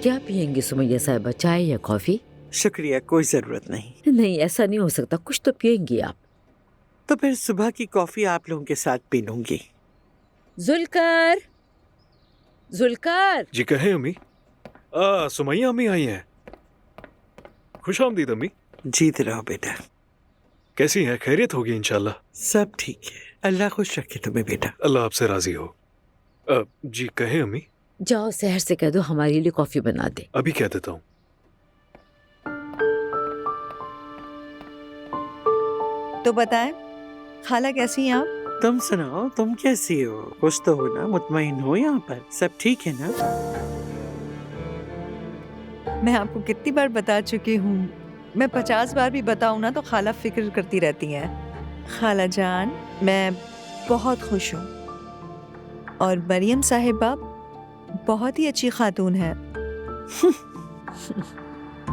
کیا پئیں گی سمیہ صاحبہ، چائے یا کافی؟ شکریہ، کوئی ضرورت نہیں۔ نہیں ایسا نہیں ہو سکتا، کچھ تو پئیں گی آپ۔ تو پھر صبح کی کافی آپ لوگوں کے ساتھ پی لوں گی۔ ذوالقار، ذوالقار، جی کہیں امی؟ سمیہ امی آئی ہیں۔ خوش آمدید امی۔ جیت رہو بیٹا۔ کیسی ہیں؟ خیریت ہوگی انشاءاللہ۔ سب ٹھیک ہے، اللہ خوش رکھے تمہیں بیٹا۔ اللہ آپ سے راضی ہو۔ جی کہیں امی؟ جاؤ سحر سے کہہ دو ہمارے لیے کافی بنا دے۔ ابھی کہہ دیتا ہوں۔ تو بتائیں خالہ کیسی ہیں آپ؟ تم سناؤ، تم کیسی ہو؟ خوش تو ہو نا؟ مطمئن ہو؟ یہاں پر سب ٹھیک ہے نا؟ میں آپ کو کتنی بار بتا چکی ہوں، میں 50 بار بھی بتاؤں نا تو خالہ فکر کرتی رہتی ہیں۔ خالہ جان میں بہت خوش ہوں، اور مریم صاحبہ بہت ہی اچھی خاتون ہے۔